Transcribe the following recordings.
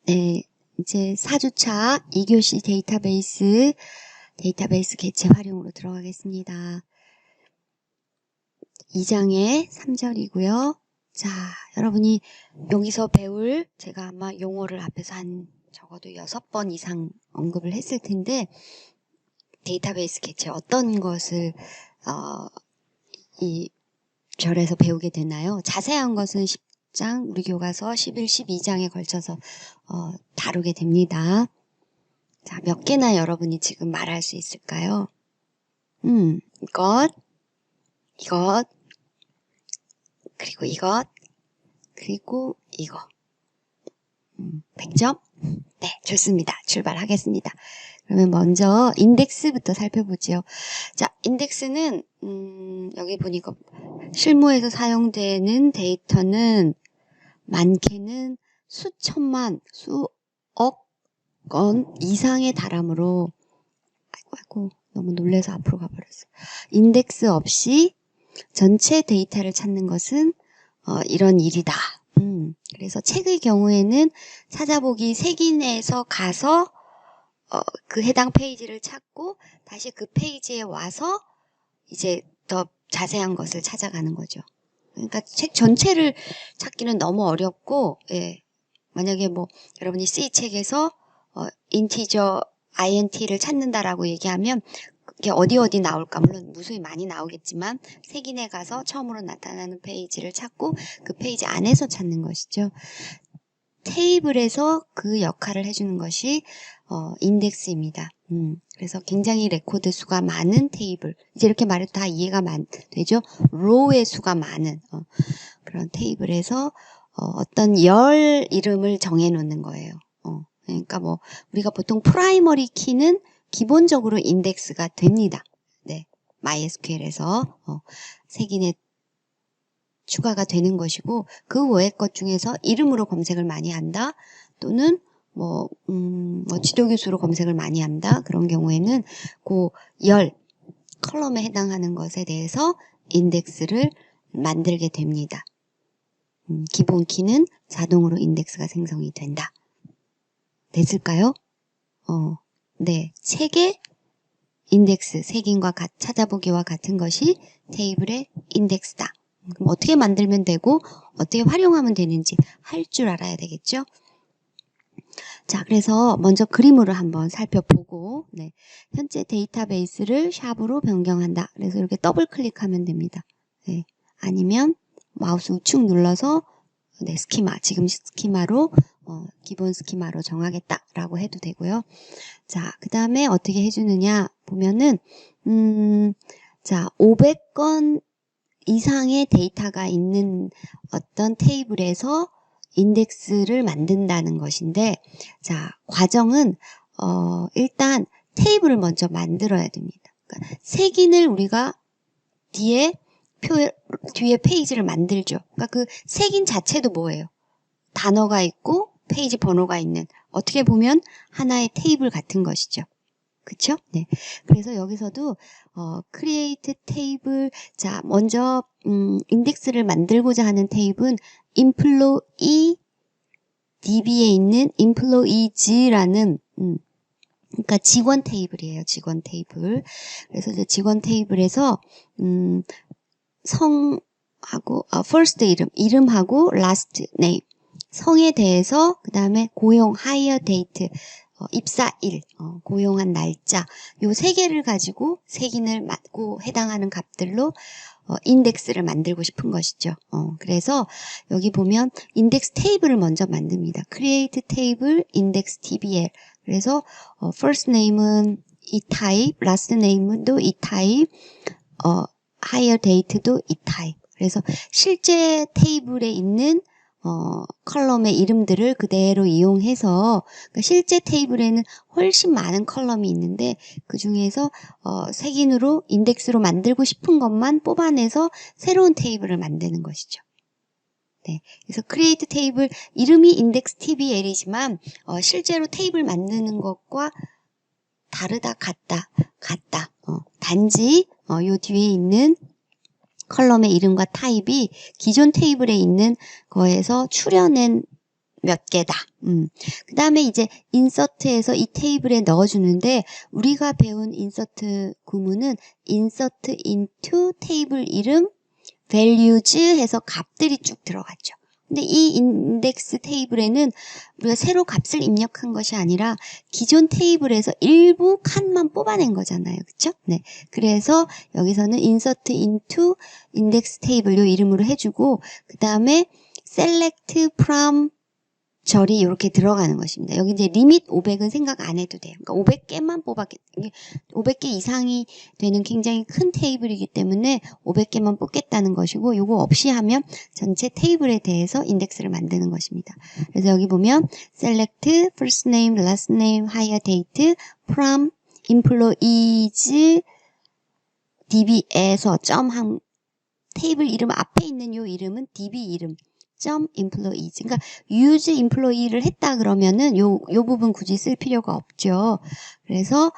네, 이제 4주차 2교시 데이터베이스 개체 활용으로 들어가겠습니다. 2장의 3절이고요. 자, 여러분이 여기서 배울 제가 아마 용어를 앞에서 한 적어도 6번 이상 언급을 했을 텐데 데이터베이스 개체 어떤 것을 이 절에서 배우게 되나요? 자세한 것은 10장, 우리 교과서 11, 12장에 걸쳐서 다루게 됩니다. 자, 몇 개나 여러분이 지금 말할 수 있을까요? 이것, 그리고 이것, 그리고 이거. 100점? 네, 좋습니다. 출발하겠습니다. 그러면 먼저 인덱스부터 살펴보죠. 자, 인덱스는 여기 보니까 실무에서 사용되는 데이터는 많게는 수천만, 수억 건 이상에 달하므로 아이고 너무 놀래서 앞으로 가버렸어요. 인덱스 없이 전체 데이터를 찾는 것은 이런 일이다. 그래서 책의 경우에는 찾아보기 색인에서 가서 그 해당 페이지를 찾고 다시 그 페이지에 와서 이제 더 자세한 것을 찾아가는 거죠. 그러니까 책 전체를 찾기는 너무 어렵고, 예. 만약에 뭐 여러분이 C 책에서 인티저 int를 찾는다라고 얘기하면 그게 어디 나올까? 물론 무수히 많이 나오겠지만 색인에 가서 처음으로 나타나는 페이지를 찾고 그 페이지 안에서 찾는 것이죠. 테이블에서 그 역할을 해주는 것이 인덱스입니다. 그래서 굉장히 레코드 수가 많은 테이블, 이제 이렇게 말해도 다 이해가 되죠? 로우의 수가 많은 그런 테이블에서 어떤 열 이름을 정해 놓는 거예요. 그러니까 뭐 우리가 보통 프라이머리 키는 기본적으로 인덱스가 됩니다. 네, MySQL에서 색인에 추가가 되는 것이고 그 외의 것 중에서 이름으로 검색을 많이 한다 또는 뭐 지도교수로 검색을 많이 한다 그런 경우에는 그 열 컬럼에 해당하는 것에 대해서 인덱스를 만들게 됩니다. 기본 키는 자동으로 인덱스가 생성이 된다. 됐을까요? 네, 책의 인덱스, 색인과 찾아보기와 같은 것이 테이블의 인덱스다. 그럼 어떻게 만들면 되고 어떻게 활용하면 되는지 할 줄 알아야 되겠죠? 자, 그래서 먼저 그림으로 한번 살펴보고 네, 현재 데이터베이스를 샵으로 변경한다. 그래서 이렇게 더블 클릭하면 됩니다. 네, 아니면 마우스 우측 눌러서 네, 스키마, 지금 스키마로 기본 스키마로 정하겠다라고 해도 되고요. 자, 그 다음에 어떻게 해주느냐 보면은 자, 500건 이상의 데이터가 있는 어떤 테이블에서 인덱스를 만든다는 것인데, 자, 과정은 일단 테이블을 먼저 만들어야 됩니다. 그러니까 색인을 우리가 뒤에 페이지를 만들죠. 그러니까 그 색인 자체도 뭐예요? 단어가 있고 페이지 번호가 있는 어떻게 보면 하나의 테이블 같은 것이죠. 그쵸? 네. 그래서 여기서도 create table 자 먼저 인덱스를 만들고자 하는 테이블은 employee db에 있는 employees라는 그러니까 직원 테이블이에요. 직원 테이블. 그래서 이제 직원 테이블에서 성하고 first 이름하고 last name 성에 대해서 그 다음에 고용 hire date 입사일 고용한 날짜 요 세 개를 가지고 색인을 맞고 해당하는 값들로 인덱스를 만들고 싶은 것이죠. 그래서 여기 보면 인덱스 테이블을 먼저 만듭니다. create table index tbl 그래서 first name은 이 타입, last name도 이 타입, hire date도 이 타입. 그래서 실제 테이블에 있는 컬럼의 이름들을 그대로 이용해서 그러니까 실제 테이블에는 훨씬 많은 컬럼이 있는데 그 중에서 색인으로 인덱스로 만들고 싶은 것만 뽑아내서 새로운 테이블을 만드는 것이죠. 네, 그래서 create 테이블 이름이 index tbl이지만 실제로 테이블 만드는 것과 다르다 같다 단지 요 뒤에 있는 컬럼의 이름과 타입이 기존 테이블에 있는 거에서 추려낸 몇 개다. 그 다음에 이제 insert에서 이 테이블에 넣어주는데 우리가 배운 insert 구문은 insert into 테이블 이름 values 해서 값들이 쭉 들어갔죠. 근데 이 인덱스 테이블에는 우리가 새로 값을 입력한 것이 아니라 기존 테이블에서 일부 칸만 뽑아낸 거잖아요. 그쵸? 네. 그래서 여기서는 insert into index table 요 이름으로 해주고 그 다음에 select from 절이 이렇게 들어가는 것입니다. 여기 이제 리밋 500은 생각 안 해도 돼요. 그러니까 500개만 뽑았기 때문에 500개 이상이 되는 굉장히 큰 테이블이기 때문에 500개만 뽑겠다는 것이고 요거 없이 하면 전체 테이블에 대해서 인덱스를 만드는 것입니다. 그래서 여기 보면 select first name, last name, hire date from employees db에서 점 테이블 이름 앞에 있는 요 이름은 db 이름 employees. 그러니까 use employee를 했다 그러면은 요 부분 굳이 쓸 필요가 없죠. 그래서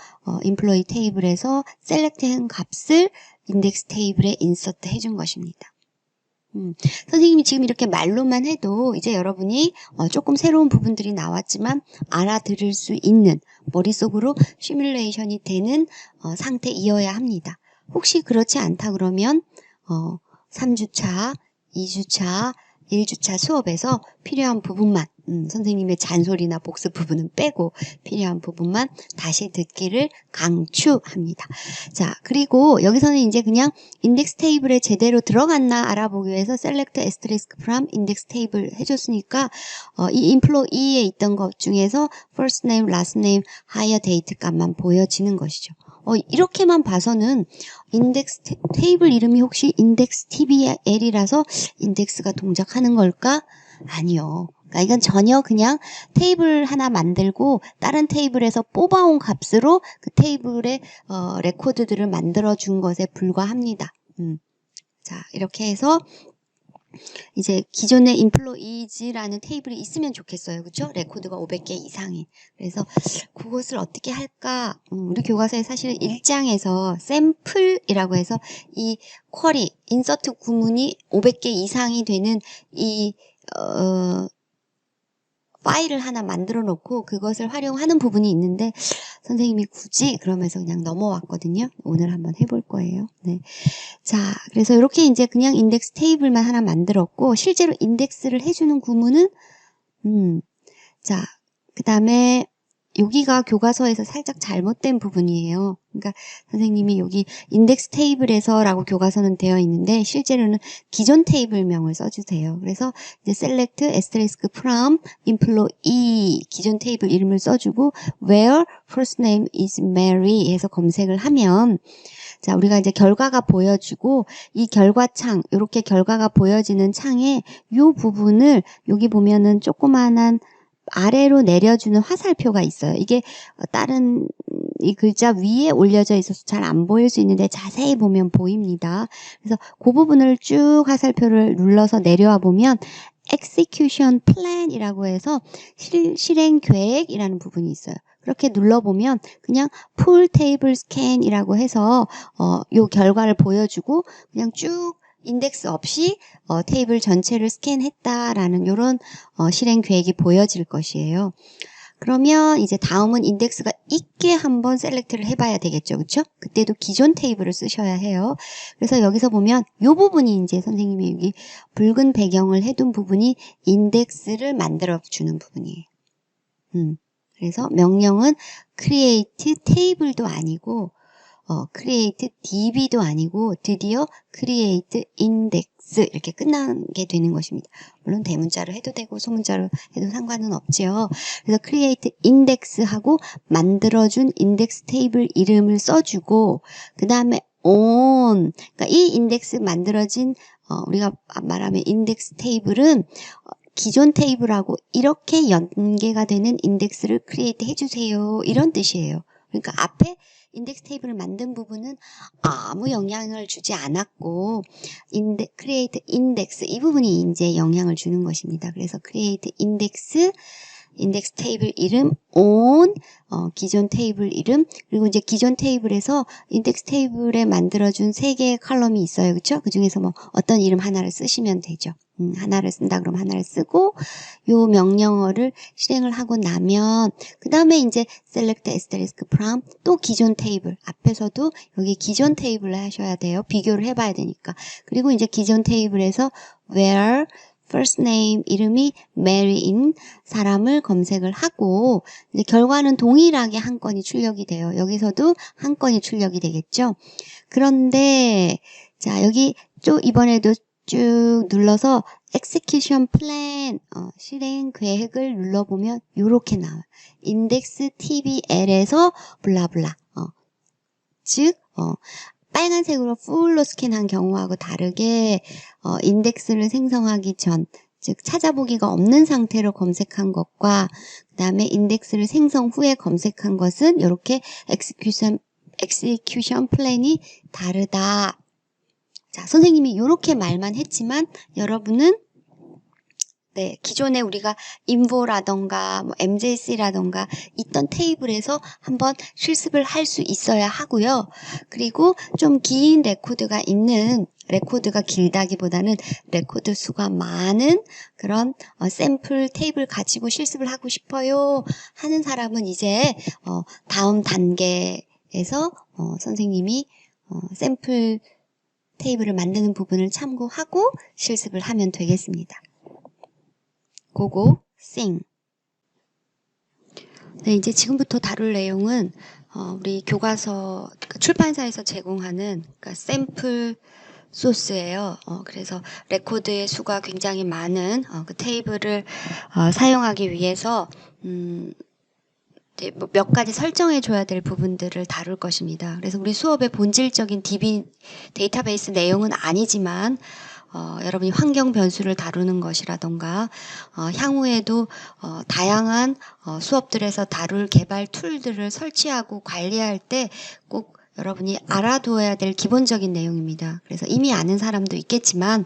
employee 테이블에서 select 한 값을 index 테이블에 insert 해준 것입니다. 선생님이 지금 이렇게 말로만 해도 이제 여러분이 조금 새로운 부분들이 나왔지만 알아들을 수 있는 머릿속으로 시뮬레이션이 되는 상태이어야 합니다. 혹시 그렇지 않다 그러면 3주차, 2주차, 1주차 수업에서 필요한 부분만 선생님의 잔소리나 복습 부분은 빼고 필요한 부분만 다시 듣기를 강추합니다. 자, 그리고 여기서는 이제 그냥 인덱스 테이블에 제대로 들어갔나 알아보기 위해서 select asterisk from index table 해줬으니까 이 employee에 있던 것 중에서 first name, last name, hire date 값만 보여지는 것이죠. 이렇게만 봐서는 인덱스 테이블 이름이 혹시 인덱스 tbl이라서 인덱스가 동작하는 걸까? 아니요. 그러니까 이건 전혀 그냥 테이블 하나 만들고 다른 테이블에서 뽑아온 값으로 그 테이블의 레코드들을 만들어 준 것에 불과합니다. 자, 이렇게 해서 이제 기존에 employees라는 테이블이 있으면 좋겠어요. 그렇죠? 레코드가 500개 이상이. 그래서 그것을 어떻게 할까? 우리 교과서에 사실은 1장에서 샘플이라고 해서 이 쿼리, 인서트 구문이 500개 이상이 되는 이 파일을 하나 만들어 놓고 그것을 활용하는 부분이 있는데 선생님이 굳이 그러면서 그냥 넘어왔거든요. 오늘 한번 해볼 거예요. 네. 자, 그래서 이렇게 이제 그냥 인덱스 테이블만 하나 만들었고 실제로 인덱스를 해주는 구문은 자, 그 다음에 여기가 교과서에서 살짝 잘못된 부분이에요. 그러니까 선생님이 여기 인덱스 테이블에서라고 교과서는 되어 있는데 실제로는 기존 테이블명을 써주세요. 그래서 이제 select asterisk from employee 기존 테이블 이름을 써주고 where first name is Mary 해서 검색을 하면 자, 우리가 이제 결과가 보여지고 이 결과창 이렇게 결과가 보여지는 창에 이 부분을 여기 보면은 조그만한 아래로 내려주는 화살표가 있어요. 이게 다른 이 글자 위에 올려져 있어서 잘 안 보일 수 있는데 자세히 보면 보입니다. 그래서 그 부분을 쭉 화살표를 눌러서 내려와 보면 execution plan이라고 해서 실행 계획이라는 부분이 있어요. 그렇게 눌러보면 그냥 full table scan이라고 해서 요 결과를 보여주고 그냥 쭉 인덱스 없이 테이블 전체를 스캔했다라는 이런 실행 계획이 보여질 것이에요. 그러면 이제 다음은 인덱스가 있게 한번 셀렉트를 해봐야 되겠죠. 그렇죠? 그때도 기존 테이블을 쓰셔야 해요. 그래서 여기서 보면 이 부분이 이제 선생님이 여기 붉은 배경을 해둔 부분이 인덱스를 만들어주는 부분이에요. 그래서 명령은 create table도 아니고 create db도 아니고 드디어 create index 이렇게 끝나게 되는 것입니다. 물론 대문자로 해도 되고 소문자로 해도 상관은 없지요. 그래서 create index하고 만들어준 index 테이블 이름을 써주고 그 다음에 on 그러니까 이 인덱스 만들어진 우리가 말하면 인덱스 테이블은 기존 테이블하고 이렇게 연계가 되는 인덱스를 create 해주세요. 이런 뜻이에요. 그러니까 앞에 인덱스 테이블을 만든 부분은 아무 영향을 주지 않았고 create index 이 부분이 이제 영향을 주는 것입니다. 그래서 create index 인덱스 테이블 이름 on 기존 테이블 이름 그리고 이제 기존 테이블에서 인덱스 테이블에 만들어준 3개의 컬럼이 있어요. 그쵸? 그 중에서 뭐 어떤 이름 하나를 쓰시면 되죠. 하나를 쓴다 그러면 하나를 쓰고 요 명령어를 실행을 하고 나면 그 다음에 이제 select asterisk from 또 기존 테이블 앞에서도 여기 기존 테이블을 하셔야 돼요. 비교를 해봐야 되니까. 그리고 이제 기존 테이블에서 where first name 이름이 Mary인 사람을 검색을 하고 이제 결과는 동일하게 한 건이 출력이 돼요. 여기서도 한 건이 출력이 되겠죠. 그런데 자 여기 쭉 이번에도 쭉 눌러서 execution plan 실행 계획을 눌러보면 이렇게 나와요. index tbl에서 블라블라 즉 빨간색으로 풀로 스캔한 경우하고 다르게 인덱스를 생성하기 전 즉 찾아보기가 없는 상태로 검색한 것과 그 다음에 인덱스를 생성 후에 검색한 것은 이렇게 execution plan이 다르다. 자, 선생님이 이렇게 말만 했지만 여러분은 네, 기존에 우리가 info라던가 뭐 MJC라던가 있던 테이블에서 한번 실습을 할 수 있어야 하고요. 그리고 좀 긴 레코드가 있는 레코드가 길다기보다는 레코드 수가 많은 그런 샘플 테이블 가지고 실습을 하고 싶어요 하는 사람은 이제 다음 단계에서 선생님이 샘플 테이블을 만드는 부분을 참고하고 실습을 하면 되겠습니다. 고고 sing. 네, 이제 지금부터 다룰 내용은 우리 교과서 출판사에서 제공하는 그러니까 샘플 소스예요. 그래서 레코드의 수가 굉장히 많은 그 테이블을 사용하기 위해서 뭐 몇 가지 설정해 줘야 될 부분들을 다룰 것입니다. 그래서 우리 수업의 본질적인 DB 데이터베이스 내용은 아니지만 여러분이 환경 변수를 다루는 것이라던가 향후에도 다양한 수업들에서 다룰 개발 툴들을 설치하고 관리할 때 꼭 여러분이 알아두어야 될 기본적인 내용입니다. 그래서 이미 아는 사람도 있겠지만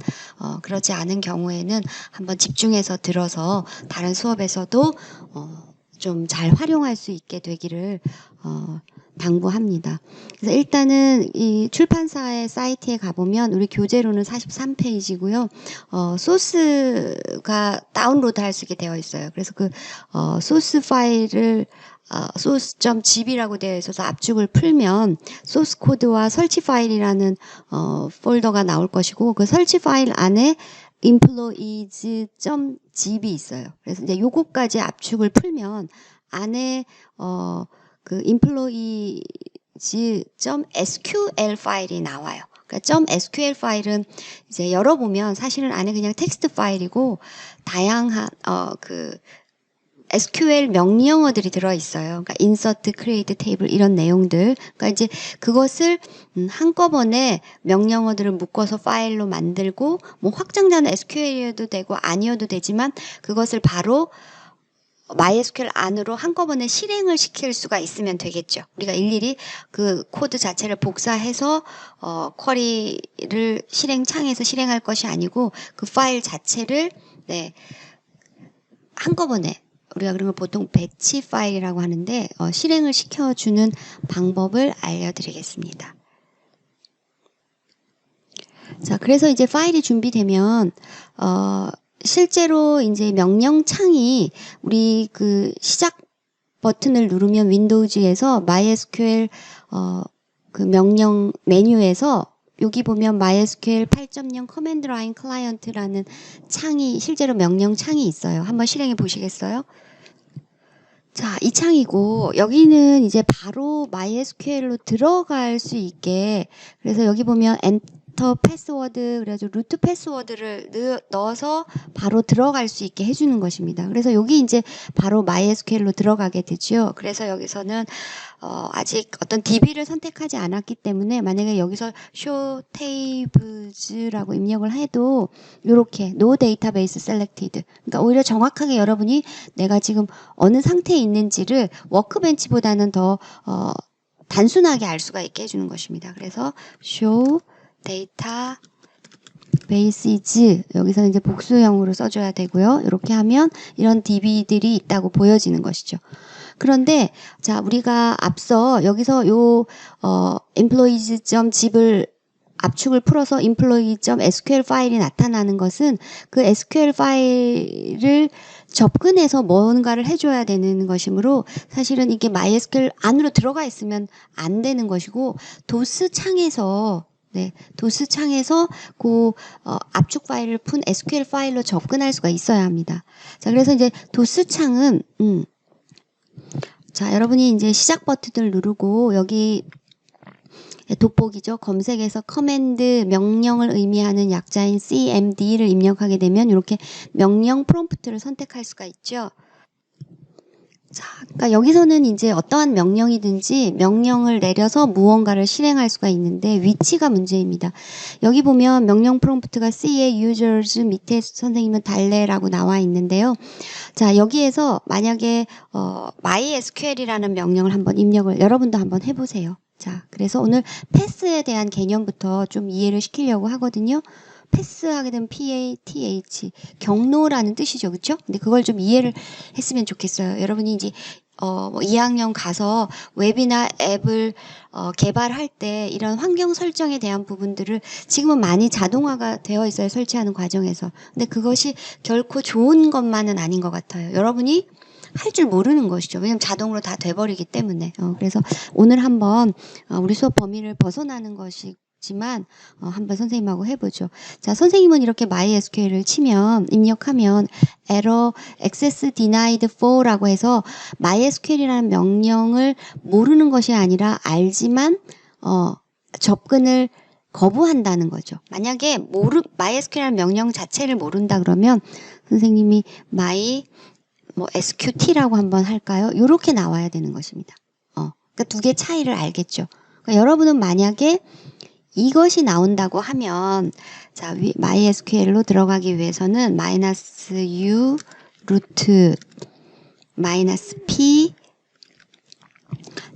그렇지 않은 경우에는 한번 집중해서 들어서 다른 수업에서도 좀 잘 활용할 수 있게 되기를 당부합니다. 그래서 일단은 이 출판사의 사이트에 가보면 우리 교재로는 43페이지고요. 소스가 다운로드 할 수 있게 되어 있어요. 그래서 그 소스 파일을 source.zip이라고 되어 있어서 압축을 풀면 소스 코드와 설치 파일이라는 폴더가 나올 것이고 그 설치 파일 안에 employees.zip이 있어요. 그래서 이제 요거까지 압축을 풀면 안에 그 employees.sql 파일이 나와요. 그러니까 .sql 파일은 이제 열어보면 사실은 안에 그냥 텍스트 파일이고 다양한 그 SQL 명령어들이 들어있어요. 그러니까 insert, create, table 이런 내용들. 그러니까 이제 그것을 한꺼번에 명령어들을 묶어서 파일로 만들고 뭐 확장자는 SQL이어도 되고 아니어도 되지만 그것을 바로 MySQL 안으로 한꺼번에 실행을 시킬 수가 있으면 되겠죠. 우리가 일일이 그 코드 자체를 복사해서 쿼리를 실행창에서 실행할 것이 아니고 그 파일 자체를 한꺼번에 우리가 그런 걸 보통 배치 파일이라고 하는데 실행을 시켜주는 방법을 알려드리겠습니다. 자, 그래서 이제 파일이 준비되면 실제로 이제 명령창이 우리 그 시작 버튼을 누르면 윈도우즈에서 MySQL 그 명령 메뉴에서 여기 보면 MySQL 8.0 커맨드 라인 클라이언트라는 창이 실제로 명령 창이 있어요. 한번 실행해 보시겠어요? 자, 이 창이고 여기는 이제 바로 MySQL로 들어갈 수 있게 그래서 여기 보면 엔터 패스워드 그래서 루트 패스워드를 넣어서 바로 들어갈 수 있게 해주는 것입니다. 그래서 여기 이제 바로 MySQL로 들어가게 되죠. 그래서 여기서는 아직 어떤 DB를 선택하지 않았기 때문에 만약에 여기서 show tables라고 입력을 해도 이렇게 no database selected 그러니까 오히려 정확하게 여러분이 내가 지금 어느 상태에 있는지를 워크벤치보다는 더 단순하게 알 수가 있게 해주는 것입니다. 그래서 show database base is 여기서는 이제 복수형으로 써줘야 되고요. 이렇게 하면 이런 db들이 있다고 보여지는 것이죠. 그런데 자 우리가 앞서 여기서 요 employees.zip을 압축을 풀어서 employee.sql 파일이 나타나는 것은 그 SQL 파일을 접근해서 뭔가를 해줘야 되는 것이므로 사실은 이게 MySQL 안으로 들어가 있으면 안 되는 것이고 도스 창에서 도스 창에서 그 압축 파일을 푼 SQL 파일로 접근할 수가 있어야 합니다. 자, 그래서 이제 도스 창은 자, 여러분이 이제 시작 버튼을 누르고 여기 돋보기죠. 검색에서 커맨드 명령을 의미하는 약자인 cmd를 입력하게 되면 이렇게 명령 프롬프트를 선택할 수가 있죠. 자, 그러니까 여기서는 이제 어떠한 명령이든지 명령을 내려서 무언가를 실행할 수가 있는데 위치가 문제입니다. 여기 보면 명령 프롬프트가 C의 users 밑에 선생님은 달래라고 나와 있는데요. 자, 여기에서 만약에 MySQL이라는 명령을 한번 입력을 여러분도 한번 해보세요. 자, 그래서 오늘 패스에 대한 개념부터 좀 이해를 시키려고 하거든요. 패스하게 되면 PATH 경로라는 뜻이죠, 그렇죠? 근데 그걸 좀 이해를 했으면 좋겠어요. 여러분이 이제 2학년 가서 웹이나 앱을 개발할 때 이런 환경 설정에 대한 부분들을 지금은 많이 자동화가 되어 있어요, 설치하는 과정에서. 근데 그것이 결코 좋은 것만은 아닌 것 같아요. 여러분이 할 줄 모르는 것이죠. 왜냐면 자동으로 다 돼버리기 때문에. 그래서 오늘 한번 우리 수업 범위를 벗어나는 것이지만 한번 선생님하고 해보죠. 자, 선생님은 이렇게 MySQL을 치면 입력하면 error access denied for라고 해서 MySQL이라는 명령을 모르는 것이 아니라 알지만 접근을 거부한다는 거죠. 만약에 MySQL이라는 명령 자체를 모른다 그러면 선생님이 SQT라고 한번 할까요? 이렇게 나와야 되는 것입니다. 그러니까 두 개 차이를 알겠죠. 그러니까 여러분은 만약에 이것이 나온다고 하면 자, MySQL로 들어가기 위해서는 -u 루트 -p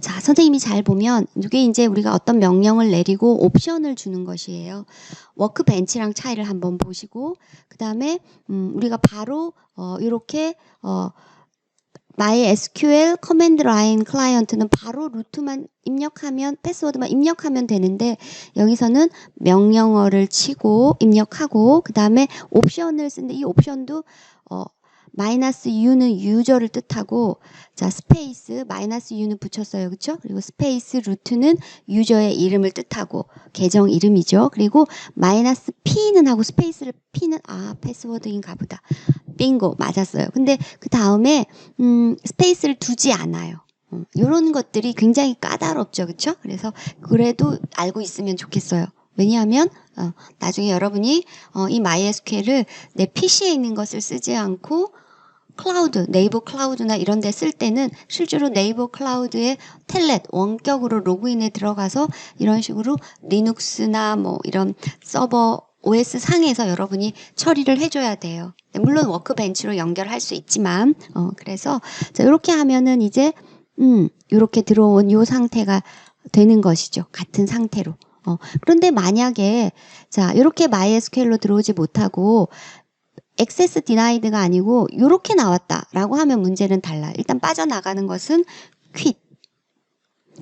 자, 선생님이 잘 보면 이게 이제 우리가 어떤 명령을 내리고 옵션을 주는 것이에요. 워크벤치랑 차이를 한번 보시고 그 다음에 우리가 바로 이렇게 MySQL 커맨드 라인 클라이언트는 바로 루트만 입력하면 패스워드만 입력하면 되는데 여기서는 명령어를 치고 입력하고 그 다음에 옵션을 쓰는데 이 옵션도 -u는 유저를 뜻하고 자 스페이스 -u는 붙였어요. 그렇죠? 그리고 스페이스 루트는 유저의 이름을 뜻하고 계정 이름이죠. 그리고 -p는 하고 스페이스를 p는 패스워드인가 보다. 빙고 맞았어요. 근데 그 다음에 스페이스를 두지 않아요. 이런 것들이 굉장히 까다롭죠. 그렇죠? 그래서 그래도 알고 있으면 좋겠어요. 왜냐하면 나중에 여러분이 이 MySQL을 내 PC에 있는 것을 쓰지 않고 클라우드, 네이버 클라우드나 이런 데 쓸 때는 실제로 네이버 클라우드의 텔넷, 원격으로 로그인에 들어가서 이런 식으로 리눅스나 뭐 이런 서버 OS 상에서 여러분이 처리를 해줘야 돼요. 물론 워크벤치로 연결할 수 있지만, 그래서 자, 이렇게 하면은 이제 이렇게 들어온 요 상태가 되는 것이죠. 같은 상태로. 그런데 만약에 자 이렇게 MySQL로 들어오지 못하고 액세스 디나이드가 아니고 이렇게 나왔다라고 하면 문제는 달라요. 일단 빠져나가는 것은 quit.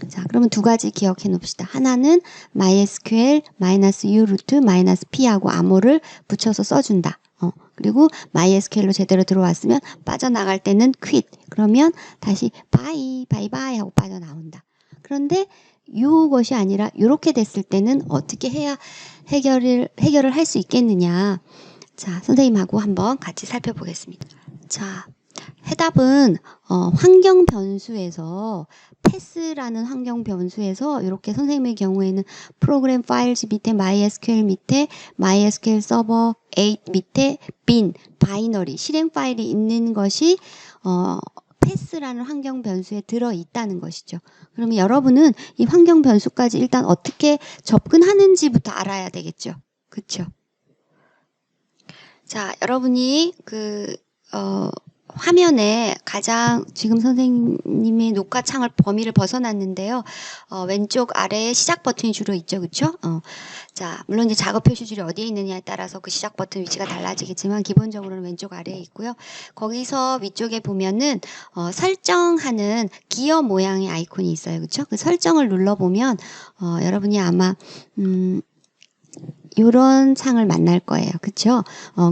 자, 그러면 두 가지 기억해 놓읍시다. 하나는 MySQL -u 루트 -p하고 암호를 붙여서 써준다. 그리고 MySQL로 제대로 들어왔으면 빠져나갈 때는 quit. 그러면 다시 bye 하고 빠져나온다. 그런데 이것이 아니라 이렇게 됐을 때는 어떻게 해야 해결을 할 수 있겠느냐. 자, 선생님하고 한번 같이 살펴보겠습니다. 자, 해답은 환경 변수에서 패스라는 환경 변수에서 이렇게 선생님의 경우에는 프로그램 파일즈 밑에 MySQL 밑에 MySQL 서버 8 밑에 bin 바이너리 실행 파일이 있는 것이 패스라는 환경 변수에 들어 있다는 것이죠. 그러면 여러분은 이 환경 변수까지 일단 어떻게 접근하는지부터 알아야 되겠죠. 그렇죠? 자, 여러분이 화면에 가장 지금 선생님의 녹화 창을 범위를 벗어났는데요. 왼쪽 아래에 시작 버튼이 주로 있죠. 그쵸? 자, 물론 이제 작업 표시줄이 어디에 있느냐에 따라서 그 시작 버튼 위치가 달라지겠지만 기본적으로는 왼쪽 아래에 있고요. 거기서 위쪽에 보면은 설정하는 기어 모양의 아이콘이 있어요. 그쵸? 그 설정을 눌러보면 여러분이 아마 이런 창을 만날 거예요. 그쵸?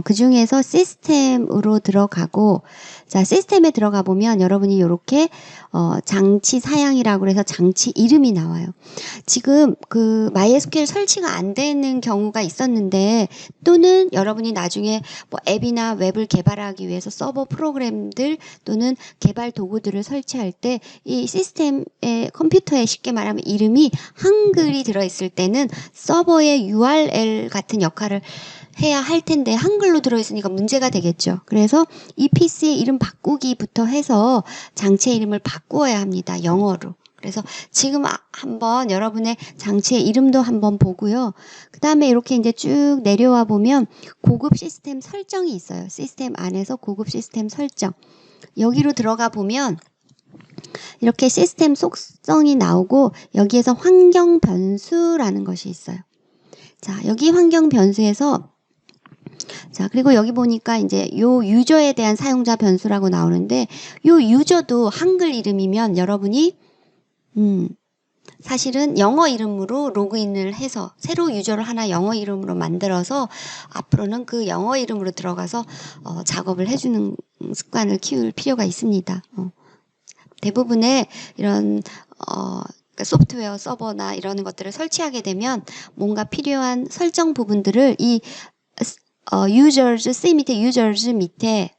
그 중에서 시스템으로 들어가고, 자, 시스템에 들어가 보면 여러분이 이렇게, 장치 사양이라고 해서 장치 이름이 나와요. 지금 그 MySQL 설치가 안 되는 경우가 있었는데, 또는 여러분이 나중에 뭐 앱이나 웹을 개발하기 위해서 서버 프로그램들 또는 개발 도구들을 설치할 때 이 시스템의 컴퓨터에 쉽게 말하면 이름이 한글이 들어있을 때는 서버의 URL 같은 역할을 해야 할 텐데 한글로 들어있으니까 문제가 되겠죠. 그래서 이 PC의 이름 바꾸기부터 해서 장치의 이름을 바꾸어야 합니다. 영어로. 그래서 지금 한번 여러분의 장치의 이름도 한번 보고요. 그 다음에 이렇게 이제 쭉 내려와 보면 고급 시스템 설정이 있어요. 시스템 안에서 고급 시스템 설정. 여기로 들어가 보면 이렇게 시스템 속성이 나오고 여기에서 환경 변수라는 것이 있어요. 자, 여기 환경 변수에서 자, 그리고 여기 보니까 이제 요 유저에 대한 사용자 변수라고 나오는데 요 유저도 한글 이름이면 여러분이 사실은 영어 이름으로 로그인을 해서 새로 유저를 하나 영어 이름으로 만들어서 앞으로는 그 영어 이름으로 들어가서 작업을 해주는 습관을 키울 필요가 있습니다. 대부분의 이런 그러니까 소프트웨어 서버나 이런 것들을 설치하게 되면 뭔가 필요한 설정 부분들을 이 users, C 밑에 users 밑에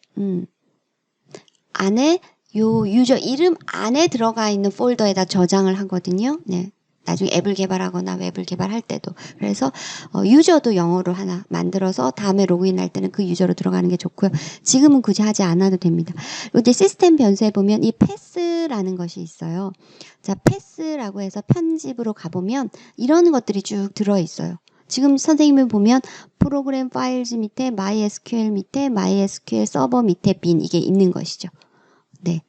안에 요 유저 이름 안에 들어가 있는 폴더에다 저장을 하거든요. 네. 나중에 앱을 개발하거나 웹을 개발할 때도. 그래서 유저도 영어로 하나 만들어서 다음에 로그인할 때는 그 유저로 들어가는 게 좋고요. 지금은 굳이 하지 않아도 됩니다. 이제 시스템 변수에 보면 이 패스라는 것이 있어요. 자, 패스라고 해서 편집으로 가보면 이런 것들이 쭉 들어있어요. 지금 선생님을 보면 프로그램 파일즈 밑에 MySQL 밑에 MySQL 서버 밑에 빈 이게 있는 것이죠. 네.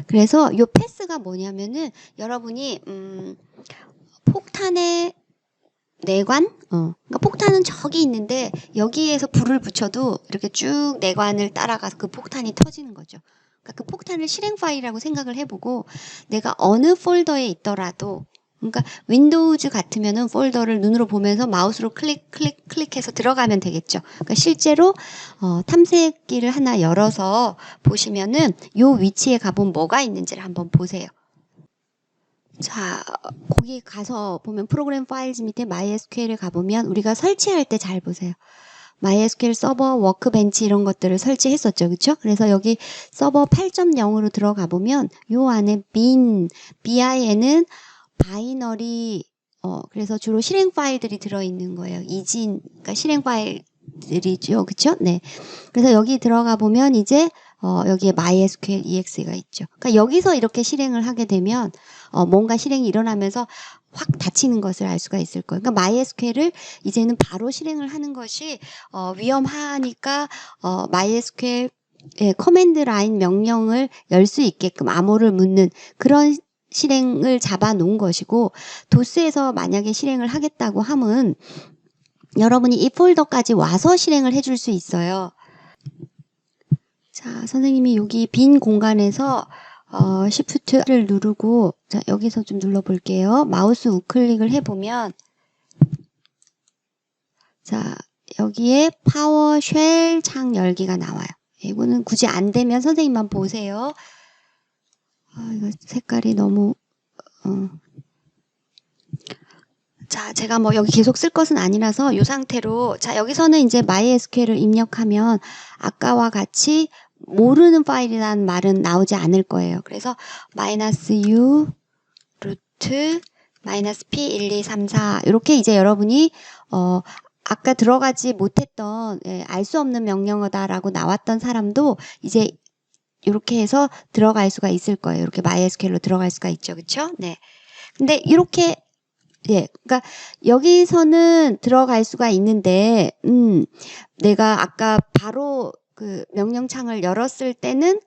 그래서 요 패스가 뭐냐면은 여러분이 폭탄의 내관? 그러니까 폭탄은 저기 있는데 여기에서 불을 붙여도 이렇게 쭉 내관을 따라가서 그 폭탄이 터지는 거죠. 그러니까 그 폭탄을 실행 파일이라고 생각을 해보고 내가 어느 폴더에 있더라도 그러니까 윈도우즈 같으면은 폴더를 눈으로 보면서 마우스로 클릭해서 들어가면 되겠죠. 그러니까 실제로 탐색기를 하나 열어서 보시면은 요 위치에 가보면 뭐가 있는지를 한번 보세요. 자, 거기 가서 보면 프로그램 파일즈 밑에 MySQL에 가보면 우리가 설치할 때 잘 보세요. MySQL 서버, 워크벤치 이런 것들을 설치했었죠. 그렇죠? 그래서 여기 서버 8.0으로 들어가 보면 요 안에 bin은 바이너리 그래서 주로 실행 파일들이 들어있는 거예요. 이진 그러니까 실행 파일들이죠. 그렇죠? 네. 그래서 여기 들어가 보면 이제 여기에 MySQL EXE가 있죠. 그러니까 여기서 이렇게 실행을 하게 되면 뭔가 실행이 일어나면서 확 닫히는 것을 알 수가 있을 거예요. 그러니까 MySQL을 이제는 바로 실행을 하는 것이 위험하니까 MySQL 커맨드 라인 명령을 열 수 있게끔 암호를 묻는 그런 실행을 잡아 놓은 것이고 도스에서 만약에 실행을 하겠다고 하면 여러분이 이 폴더까지 와서 실행을 해줄 수 있어요. 자, 선생님이 여기 빈 공간에서 Shift를 누르고 자, 여기서 좀 눌러볼게요. 마우스 우클릭을 해보면 자, 여기에 파워쉘 창 열기가 나와요. 이거는 굳이 안 되면 선생님만 보세요. 이거 색깔이 너무 자, 제가 뭐 여기 계속 쓸 것은 아니라서 이 상태로 자, 여기서는 이제 MySQL을 입력하면 아까와 같이 모르는 파일이라는 말은 나오지 않을 거예요. 그래서 -u 루트 -p1234 이렇게 이제 여러분이 아까 들어가지 못했던 알 수 없는 명령어다라고 나왔던 사람도 이제 이렇게 해서 들어갈 수가 있을 거예요. 이렇게 MySQL로 들어갈 수가 있죠. 그렇죠? 네. 근데 이렇게 그러니까 여기서는 들어갈 수가 있는데 내가 아까 바로 그 명령창을 열었을 때는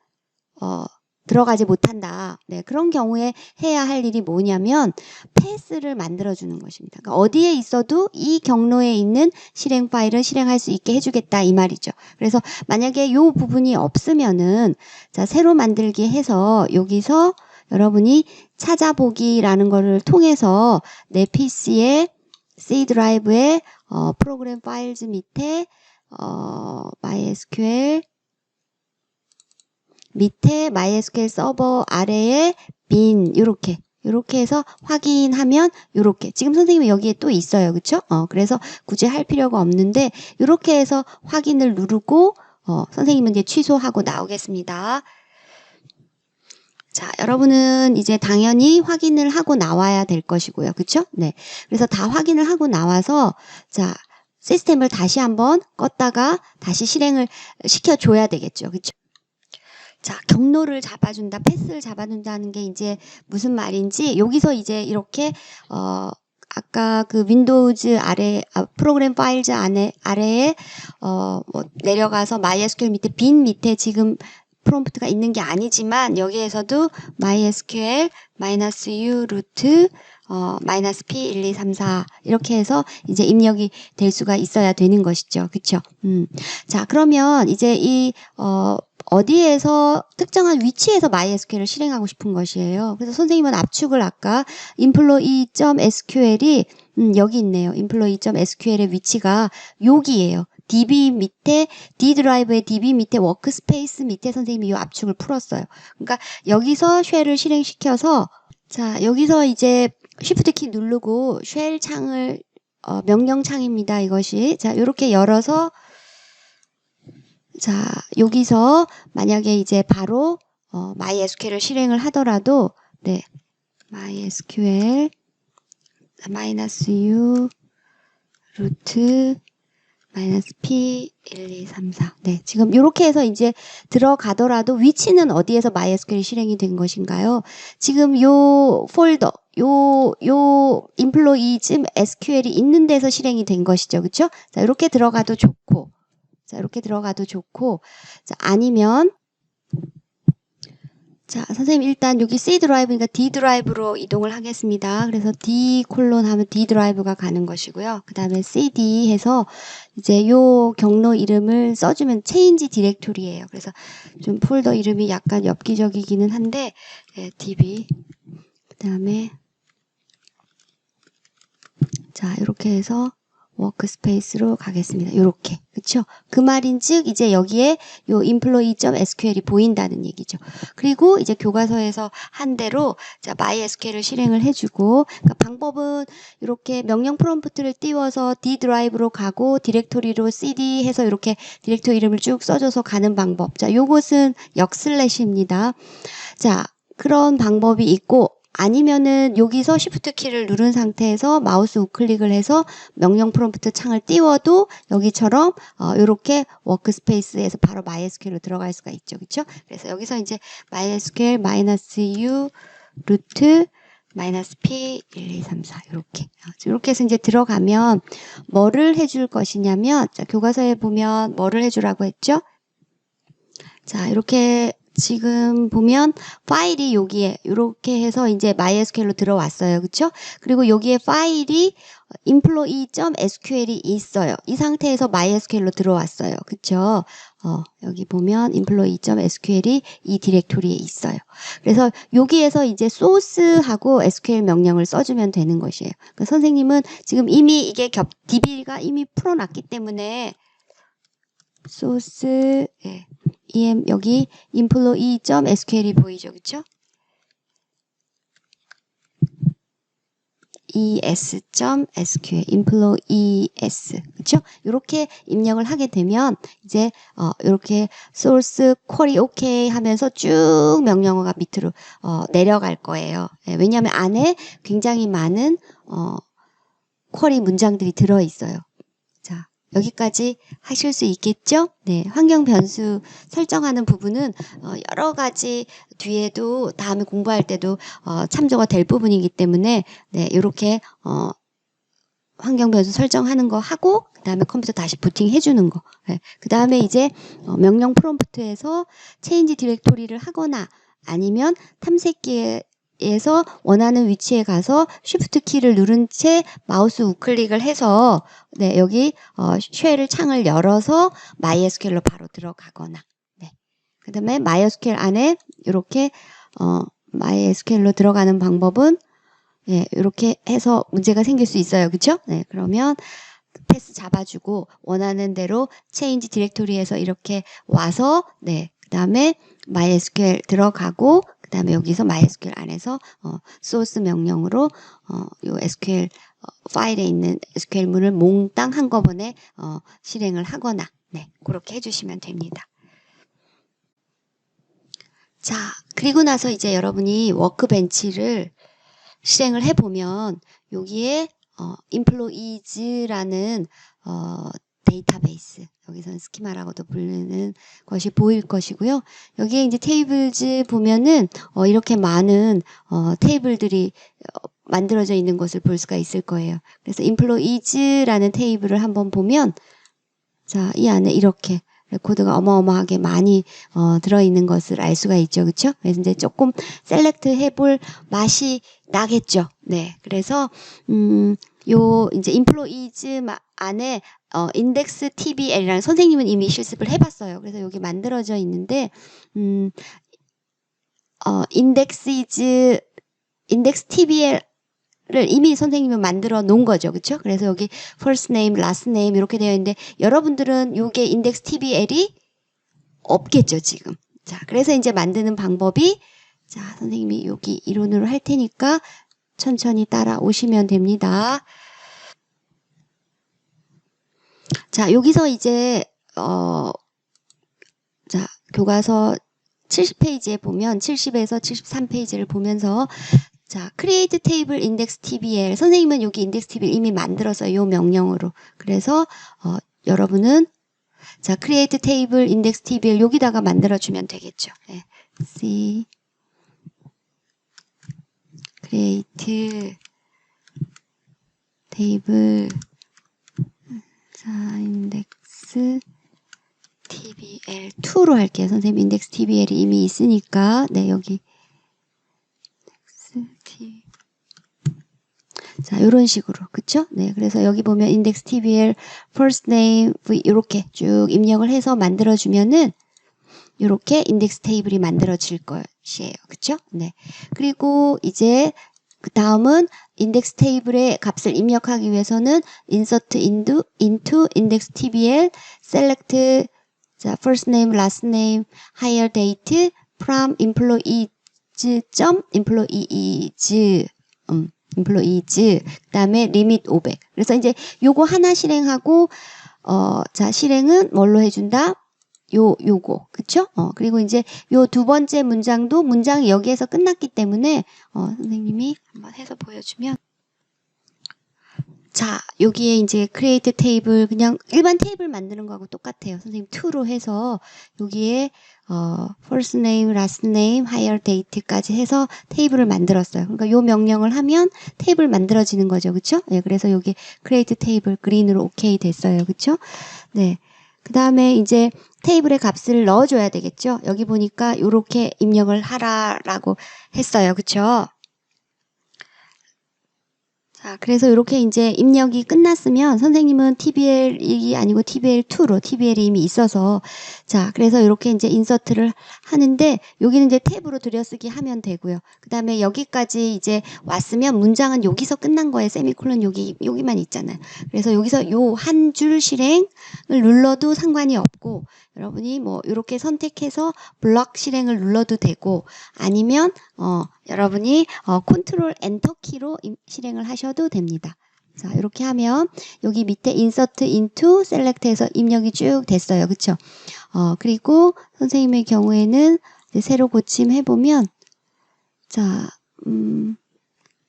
들어가지 못한다. 네, 그런 경우에 해야 할 일이 뭐냐면 패스를 만들어주는 것입니다. 그러니까 어디에 있어도 이 경로에 있는 실행 파일을 실행할 수 있게 해주겠다 이 말이죠. 그래서 만약에 이 부분이 없으면은 자 새로 만들기 해서 여기서 여러분이 찾아보기라는 거를 통해서 내 PC의 C 드라이브에 프로그램 파일즈 밑에 MySQL 밑에 MySQL 서버 아래에 bin 요렇게 해서 확인하면 요렇게 지금 선생님이 여기에 또 있어요. 그쵸? 그래서 굳이 할 필요가 없는데 요렇게 해서 확인을 누르고 선생님은 이제 취소하고 나오겠습니다. 자, 여러분은 이제 당연히 확인을 하고 나와야 될 것이고요. 그쵸? 네. 그래서 다 확인을 하고 나와서 자, 시스템을 다시 한번 껐다가 다시 실행을 시켜줘야 되겠죠. 그쵸? 자, 경로를 잡아준다, 패스를 잡아준다는 게 이제 무슨 말인지 여기서 이제 이렇게 아까 그 윈도우즈 아래 프로그램 파일즈 아래에 뭐 내려가서 MySQL 밑에 bin 밑에 지금 프롬프트가 있는 게 아니지만 여기에서도 MySQL -u 루트 -p1234 이렇게 해서 이제 입력이 될 수가 있어야 되는 것이죠. 그쵸? 자, 그러면 이제 이 어디에서 특정한 위치에서 MySQL을 실행하고 싶은 것이에요. 그래서 선생님은 압축을 아까 employee.sql이 여기 있네요. employee.sql의 위치가 여기예요. DB 밑에 D 드라이브의 DB 밑에 워크스페이스 밑에 선생님이 이 압축을 풀었어요. 그러니까 여기서 쉘을 실행시켜서 자 여기서 이제 Shift 키 누르고 쉘 창을 명령창입니다. 이것이 자 이렇게 열어서 자 여기서 만약에 이제 바로 MySQL을 실행을 하더라도 네 MySQL -u 루트 -p1234 네, 지금 이렇게 해서 이제 들어가더라도 위치는 어디에서 MySQL이 실행이 된 것인가요? 지금 요 폴더 요 employee.sql이 있는 데서 실행이 된 것이죠. 그렇죠? 자, 이렇게 들어가도 좋고. 자, 이렇게 들어가도 좋고. 자, 아니면 자, 선생님 일단 여기 C 드라이브니까 D 드라이브로 이동을 하겠습니다. 그래서 D 콜론 하면 D 드라이브가 가는 것이고요. 그 다음에 CD 해서 이제 요 경로 이름을 써주면 change 디렉토리예요. 그래서 좀 폴더 이름이 약간 엽기적이기는 한데 네, DB 그 다음에 자 이렇게 해서 워크스페이스로 가겠습니다. 요렇게. 그쵸? 그 말인즉 이제 여기에 요 employee.sql이 보인다는 얘기죠. 그리고 이제 교과서에서 한 대로 자 MySQL을 실행을 해주고 그러니까 방법은 이렇게 명령 프롬프트를 띄워서 D 드라이브로 가고 디렉토리로 CD 해서 이렇게 디렉토리 이름을 쭉 써줘서 가는 방법. 자 요것은 역슬래시입니다. 자 그런 방법이 있고 아니면은 여기서 Shift 키를 누른 상태에서 마우스 우클릭을 해서 명령 프롬프트 창을 띄워도 여기처럼 이렇게 워크스페이스에서 바로 MySQL로 들어갈 수가 있죠. 그렇죠? 그래서 여기서 이제 MySQL -u 루트 -p1234 이렇게 해서 이제 들어가면 뭐를 해줄 것이냐면 자, 교과서에 보면 뭐를 해주라고 했죠? 자 이렇게 지금 보면 파일이 여기에 이렇게 해서 이제 MySQL로 들어왔어요. 그렇죠? 그리고 여기에 파일이 employee.sql이 있어요. 이 상태에서 MySQL로 들어왔어요. 그렇죠? 여기 보면 employee.sql이 이 디렉토리에 있어요. 그래서 여기에서 이제 source하고 SQL 명령을 써주면 되는 것이에요. 그러니까 선생님은 지금 이미 이게 DB가 이미 풀어놨기 때문에 source 예. 여기 employee.sql이 보이죠. 그쵸? es.sql, employees. 그쵸? 이렇게 입력을 하게 되면, 이제, 이렇게 source query OK 하면서 쭉 명령어가 밑으로, 내려갈 거예요. 예, 왜냐하면 안에 굉장히 많은, 쿼리 문장들이 들어있어요. 자. 여기까지 하실 수 있겠죠? 네, 환경 변수 설정하는 부분은 여러 가지 뒤에도 다음에 공부할 때도 참조가 될 부분이기 때문에 네, 이렇게 환경 변수 설정하는 거 하고 그 다음에 컴퓨터 다시 부팅 해주는 거. 네. 그 다음에 이제 명령 프롬프트에서 체인지 디렉토리를 하거나 아니면 탐색기에서 원하는 위치에 가서 쉬프트 키를 누른 채 마우스 우클릭을 해서 네, 여기 쉘 창을 열어서 MySQL로 바로 들어가거나 네. 그 다음에 MySQL 안에 이렇게 MySQL로 들어가는 방법은 예, 이렇게 해서 문제가 생길 수 있어요. 그쵸? 네, 그러면 패스 잡아주고 원하는 대로 체인지 디렉토리에서 이렇게 와서 네, 그 다음에 MySQL 들어가고 그 다음에 여기서 MySQL 안에서 소스 명령으로 요 SQL 파일에 있는 SQL문을 몽땅 한꺼번에 실행을 하거나 네, 그렇게 해주시면 됩니다. 자, 그리고 나서 이제 여러분이 워크벤치를 실행을 해보면 여기에 employees라는 데이터베이스, 여기서는 스키마라고도 부르는 것이 보일 것이고요. 여기에 이제 테이블즈 보면은 이렇게 많은 테이블들이 만들어져 있는 것을 볼 수가 있을 거예요. 그래서 employees라는 테이블을 한번 보면 자, 이 안에 이렇게 레코드가 어마어마하게 많이 들어있는 것을 알 수가 있죠. 그쵸? 그래서 이제 조금 셀렉트 해볼 맛이 나겠죠. 네. 그래서, 요, 이제 employees 안에 index tbl이라는 선생님은 이미 실습을 해봤어요. 그래서 여기 만들어져 있는데, index tbl 를 이미 선생님은 만들어 놓은 거죠. 그쵸? 그래서 여기 first name, last name 이렇게 되어 있는데 여러분들은 요게 index tbl이 없겠죠, 지금. 자, 그래서 이제 만드는 방법이 자, 선생님이 여기 이론으로 할 테니까 천천히 따라오시면 됩니다. 자, 여기서 이제 자, 교과서 70페이지에 보면 70에서 73페이지를 보면서 자, create table index tbl. 선생님은 여기 index tbl 이미 만들었어요. 요 명령으로. 그래서, 여러분은, 자, create table index tbl 여기다가 만들어주면 되겠죠. 네. C, create table, 자, index tbl2로 할게요. 선생님 index tbl이 이미 있으니까, 네, 여기. 자, 요런 식으로. 그쵸? 네. 그래서 여기 보면 index tbl, first name, 이렇게 쭉 입력을 해서 만들어주면은 요렇게 인덱스 테이블이 만들어질 것이에요. 그쵸? 네. 그리고 이제 그 다음은 인덱스 테이블의 값을 입력하기 위해서는 insert into index tbl, select 자, first name, last name, hire date from employees, employees, 그 다음에 limit 500. 그래서 이제 요거 하나 실행하고, 자, 실행은 뭘로 해준다? 요거. 그쵸? 그리고 이제 요 두 번째 문장도 문장이 여기에서 끝났기 때문에, 선생님이 한번 해서 보여주면. 자, 여기에 이제 create table, 그냥 일반 테이블 만드는 거하고 똑같아요. 선생님 2로 해서 여기에 first name, last name, hire date까지 해서 테이블을 만들었어요. 그러니까 요 명령을 하면 테이블 만들어지는 거죠. 그쵸? 네, 그래서 여기 create table 그린으로 오케이 됐어요. 그쵸? 네. 그 다음에 이제 테이블의 값을 넣어줘야 되겠죠? 여기 보니까 요렇게 입력을 하라라고 했어요. 그쵸? 자, 그래서 이렇게 이제 입력이 끝났으면 선생님은 TBL이 아니고 TBL2로 TBL이 이미 있어서 자, 그래서 이렇게 이제 인서트를 하는데 여기는 이제 탭으로 들여쓰기 하면 되고요. 그 다음에 여기까지 이제 왔으면 문장은 여기서 끝난 거예요. 세미콜론 여기만 있잖아요. 그래서 여기서 요 한 줄 실행을 눌러도 상관이 없고 여러분이 뭐 이렇게 선택해서 블럭 실행을 눌러도 되고 아니면 여러분이 컨트롤 엔터 키로 실행을 하셔도 됩니다. 자, 이렇게 하면 여기 밑에 insert into select에서 입력이 쭉 됐어요. 그쵸? 그리고 선생님의 경우에는 이제 새로 고침해 보면 자,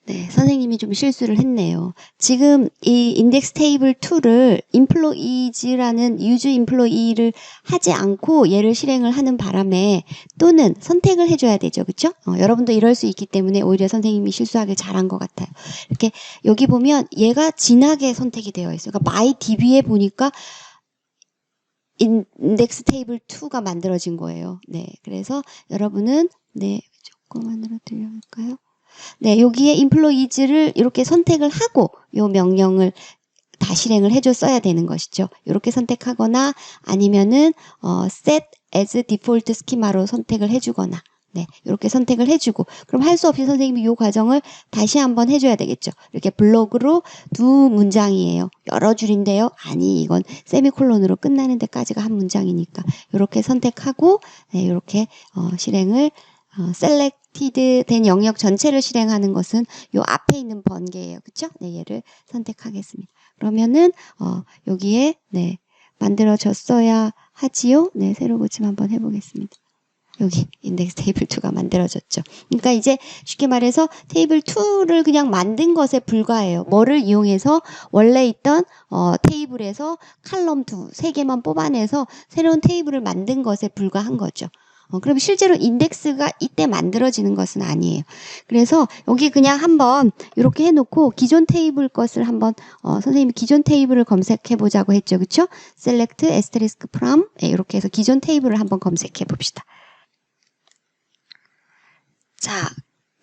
네, 선생님이 좀 실수를 했네요. 지금 이 인덱스 테이블 2를 employees라는 use employee를 하지 않고 얘를 실행을 하는 바람에 또는 선택을 해줘야 되죠. 그쵸? 여러분도 이럴 수 있기 때문에 오히려 선생님이 실수하길 잘한 것 같아요. 이렇게 여기 보면 얘가 진하게 선택이 되어 있어요. 그러니까 MyDB에 보니까 인덱스 테이블 2가 만들어진 거예요. 네, 그래서 여러분은 네, 조금만으로 들려볼까요? 네, 여기에 employees를 이렇게 선택을 하고 요 명령을 다 실행을 해줬어야 되는 것이죠. 이렇게 선택하거나 아니면은 set as default schema로 선택을 해주거나 네, 이렇게 선택을 해주고 그럼 할 수 없이 선생님이 이 과정을 다시 한번 해줘야 되겠죠. 이렇게 블록으로 두 문장이에요. 여러 줄인데요. 아니 이건 세미콜론으로 끝나는 데까지가 한 문장이니까 이렇게 선택하고 네, 이렇게 실행을 selected 된 영역 전체를 실행하는 것은 요 앞에 있는 번개예요. 그쵸? 네, 얘를 선택하겠습니다. 그러면은 여기에 네, 만들어졌어야 하지요. 네, 새로 고침 한번 해보겠습니다. 여기 인덱스 테이블 2가 만들어졌죠. 그러니까 이제 쉽게 말해서 테이블 2를 그냥 만든 것에 불과해요. 뭐를 이용해서 원래 있던 테이블에서 칼럼 3개만 뽑아내서 새로운 테이블을 만든 것에 불과한 거죠. 그럼 실제로 인덱스가 이때 만들어지는 것은 아니에요. 그래서 여기 그냥 한번 이렇게 해놓고 기존 테이블 것을 한번 선생님이 기존 테이블을 검색해 보자고 했죠. 그쵸? select asterisk from 이렇게 해서 기존 테이블을 한번 검색해 봅시다. 자,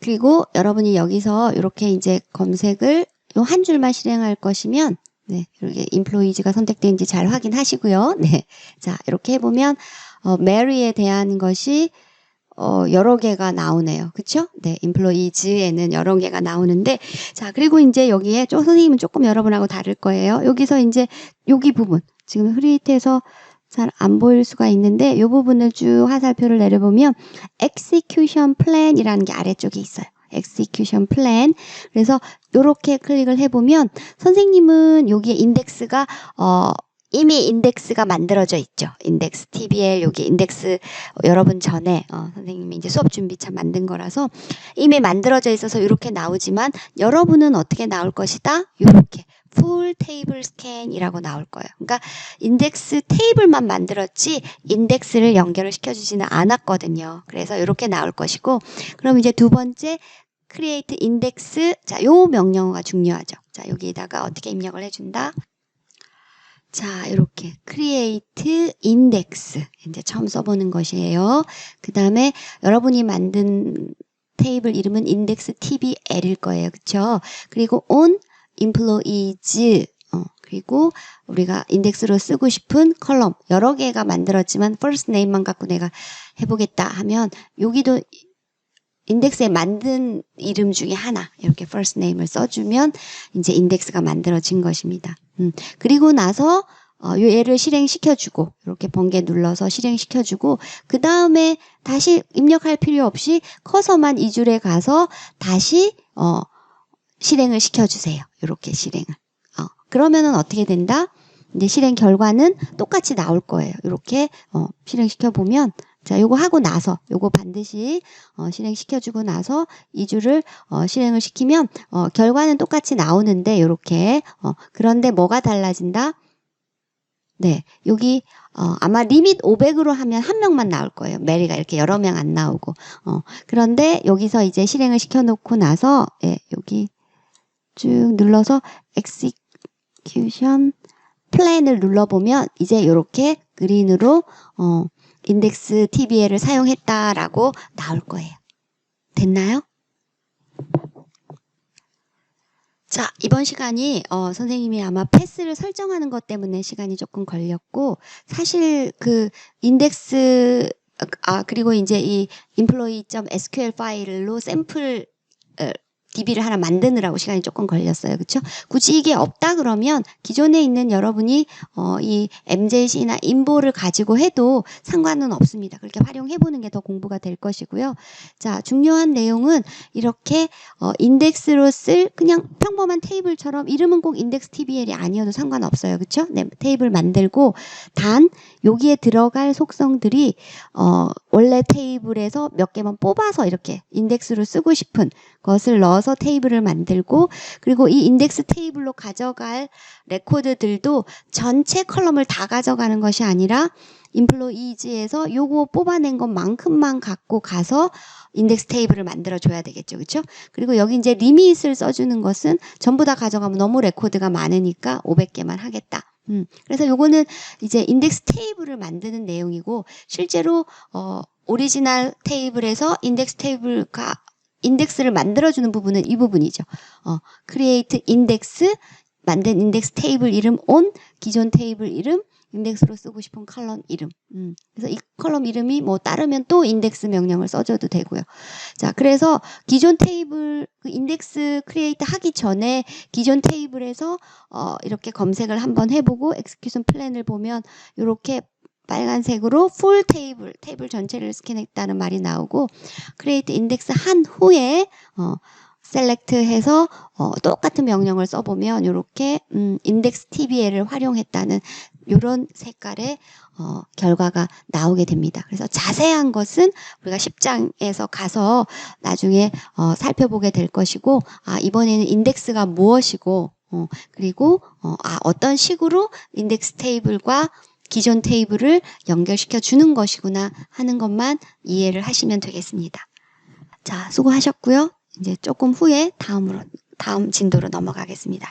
그리고 여러분이 여기서 이렇게 이제 검색을 요 한 줄만 실행할 것이면 네, 이렇게 employees가 선택된지 잘 확인하시고요. 네. 자, 이렇게 해보면 Mary에 대한 것이 여러 개가 나오네요. 그쵸? 네, employees에는 여러 개가 나오는데 자, 그리고 이제 여기에 선생님은 조금 여러분하고 다를 거예요. 여기서 이제 여기 부분 지금 흐릿해서 잘 안 보일 수가 있는데 이 부분을 쭉 화살표를 내려보면 execution plan이라는 게 아래쪽에 있어요. execution plan. 그래서 이렇게 클릭을 해보면 선생님은 여기에 인덱스가 이미 인덱스가 만들어져 있죠. 인덱스 TBL 여기 인덱스 여러분 전에 선생님이 이제 수업 준비차 만든 거라서 이미 만들어져 있어서 이렇게 나오지만 여러분은 어떻게 나올 것이다? 이렇게 full table scan이라고 나올 거예요. 그러니까 인덱스 테이블만 만들었지 인덱스를 연결을 시켜주지는 않았거든요. 그래서 이렇게 나올 것이고 그럼 이제 두 번째 create index 자, 요 명령어가 중요하죠. 자, 여기다가 어떻게 입력을 해준다? 자, 이렇게 create index 이제 처음 써보는 것이에요. 그 다음에 여러분이 만든 테이블 이름은 index tbl일 거예요. 그쵸? 그리고 on employees 그리고 우리가 인덱스로 쓰고 싶은 컬럼 여러 개가 만들었지만 first name만 갖고 내가 해보겠다 하면 여기도 인덱스에 만든 이름 중에 하나 이렇게 first name을 써주면 이제 인덱스가 만들어진 것입니다. 그리고 나서 얘를 실행시켜주고 이렇게 번개 눌러서 실행시켜주고 그 다음에 다시 입력할 필요 없이 커서만 이 줄에 가서 다시 실행을 시켜주세요. 이렇게 실행을. 그러면은 어떻게 된다? 이제 실행 결과는 똑같이 나올 거예요. 이렇게 실행시켜 보면 자, 요거 하고 나서 요거 반드시 실행시켜주고 나서 이 줄을 실행을 시키면 결과는 똑같이 나오는데 요렇게 그런데 뭐가 달라진다? 네, 여기 아마 리밋 500으로 하면 한 명만 나올 거예요. 메리가 이렇게 여러 명 안 나오고 그런데 여기서 이제 실행을 시켜놓고 나서 예, 여기 쭉 눌러서 execution plan을 눌러보면 이제 이렇게 그린으로 인덱스 TBL을 사용했다라고 나올 거예요. 됐나요? 자, 이번 시간이 선생님이 아마 패스를 설정하는 것 때문에 시간이 조금 걸렸고 사실 그 인덱스 그리고 이제 이 employee.sql 파일로 샘플 DB를 하나 만드느라고 시간이 조금 걸렸어요. 그렇죠? 굳이 이게 없다 그러면 기존에 있는 여러분이 이 MJC나 인보를 가지고 해도 상관은 없습니다. 그렇게 활용해 보는 게 더 공부가 될 것이고요. 자, 중요한 내용은 이렇게 인덱스로 쓸 그냥 평범한 테이블처럼 이름은 꼭 인덱스 TBL이 아니어도 상관없어요. 그렇죠? 네, 테이블 만들고 단 여기에 들어갈 속성들이 원래 테이블에서 몇 개만 뽑아서 이렇게 인덱스로 쓰고 싶은 것을 넣어서 써서 테이블을 만들고 그리고 이 인덱스 테이블로 가져갈 레코드들도 전체 컬럼을 다 가져가는 것이 아니라 employees에서 요거 뽑아낸 것만큼만 갖고 가서 인덱스 테이블을 만들어 줘야 되겠죠. 그렇죠? 그리고 여기 이제 리밋을 써주는 것은 전부 다 가져가면 너무 레코드가 많으니까 500개만 하겠다. 그래서 요거는 이제 인덱스 테이블을 만드는 내용이고 실제로 오리지널 테이블에서 인덱스를 만들어주는 부분은 이 부분이죠. create index, 만든 인덱스 테이블 이름 on, 기존 테이블 이름, 인덱스로 쓰고 싶은 컬럼 이름. 그래서 이 컬럼 이름이 뭐 따르면 또 인덱스 명령을 써줘도 되고요. 자, 그래서 기존 테이블, 그 인덱스 크리에이트 하기 전에 기존 테이블에서 이렇게 검색을 한번 해보고 엑스큐션 플랜을 보면 이렇게 빨간색으로 풀 테이블 전체를 스캔했다는 말이 나오고 크리에이트 인덱스 한 후에 셀렉트 해서 똑같은 명령을 써보면 이렇게 인덱스 TBL을 활용했다는 이런 색깔의 결과가 나오게 됩니다. 그래서 자세한 것은 우리가 10장에서 가서 나중에 살펴보게 될 것이고 이번에는 인덱스가 무엇이고 그리고 어떤 식으로 인덱스 테이블과 기존 테이블을 연결시켜 주는 것이구나 하는 것만 이해를 하시면 되겠습니다. 자, 수고하셨고요. 이제 조금 후에 다음 진도로 넘어가겠습니다.